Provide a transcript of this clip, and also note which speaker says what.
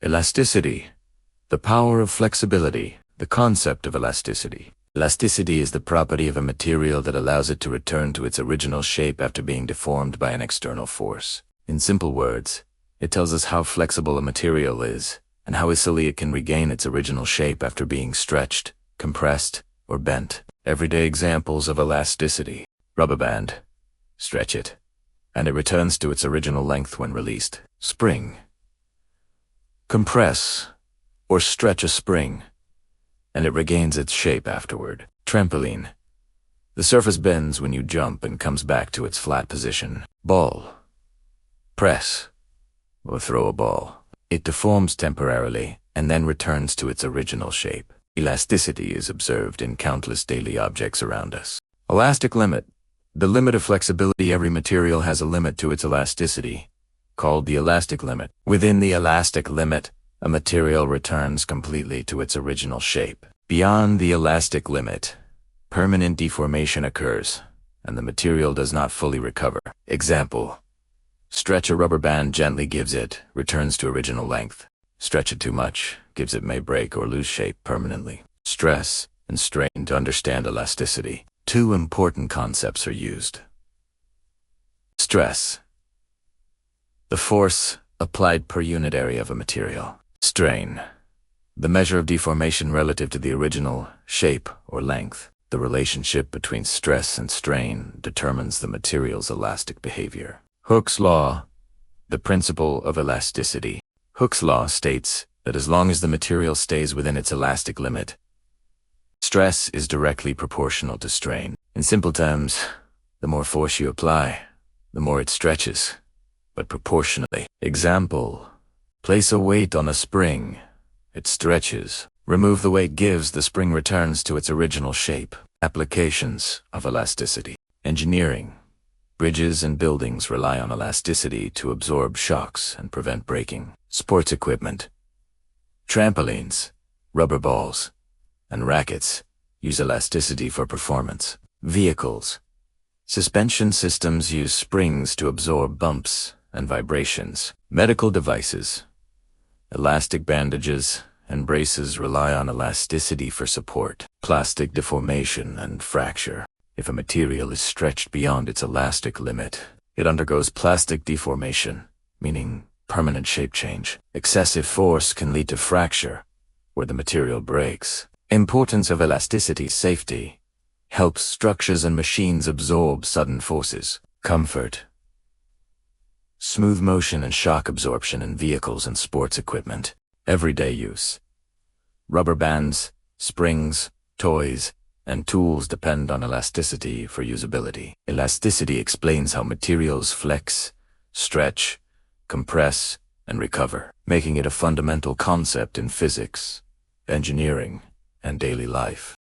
Speaker 1: Elasticity, the power of flexibility, the concept of elasticity. Elasticity is the property of a material that allows it to return to its original shape after being deformed by an external force. In simple words, it tells us how flexible a material is and how easily it can regain its original shape after being stretched, compressed, or bent. Everyday examples of elasticity. Rubber band. Stretch it, and it returns to its original length when released. Spring. Compress or stretch a spring, and it regains its shape afterward. Trampoline. The surface bends when you jump and comes back to its flat position. Ball. Press or throw a ball. It deforms temporarily and then returns to its original shape. Elasticity is observed in countless daily objects around us. Elastic limit. The limit of flexibility. Every material has a limit to its elasticity, called the elastic limit. Within the elastic limit, a material returns completely to its original shape. Beyond the elastic limit, permanent deformation occurs, and the material does not fully recover. Example: stretch a rubber band gently, gives it, returns to original length. Stretch it too much, gives it, may break or lose shape permanently. Stress and strain. To understand elasticity, two important concepts are used. Stress, the force applied per unit area of a material. Strain, the measure of deformation relative to the original shape or length. The relationship between stress and strain determines the material's elastic behavior. Hooke's law, the principle of elasticity. Hooke's law states that as long as the material stays within its elastic limit, stress is directly proportional to strain. In simple terms, the more force you apply, the more it stretches, but proportionally. Example: place a weight on a spring, it stretches. Remove the weight, gives, the spring returns to its original shape. Applications of elasticity. Engineering. Bridges and buildings rely on elasticity to absorb shocks and prevent breaking. Sports equipment. Trampolines, rubber balls, and rackets use elasticity for performance. Vehicles. Suspension systems use springs to absorb bumps and vibrations. Medical devices. Elastic bandages and braces rely on elasticity for support. Plastic deformation and fracture. If a material is stretched beyond its elastic limit, it undergoes plastic deformation, meaning permanent shape change. Excessive force can lead to fracture, where the material breaks. Importance of elasticity. Safety. Helps structures and machines absorb sudden forces. Comfort. Smooth motion and shock absorption in vehicles and sports equipment. Everyday use. Rubber bands, springs, toys, and tools depend on elasticity for usability. Elasticity explains how materials flex, stretch, compress, and recover, making it a fundamental concept in physics, engineering, and daily life.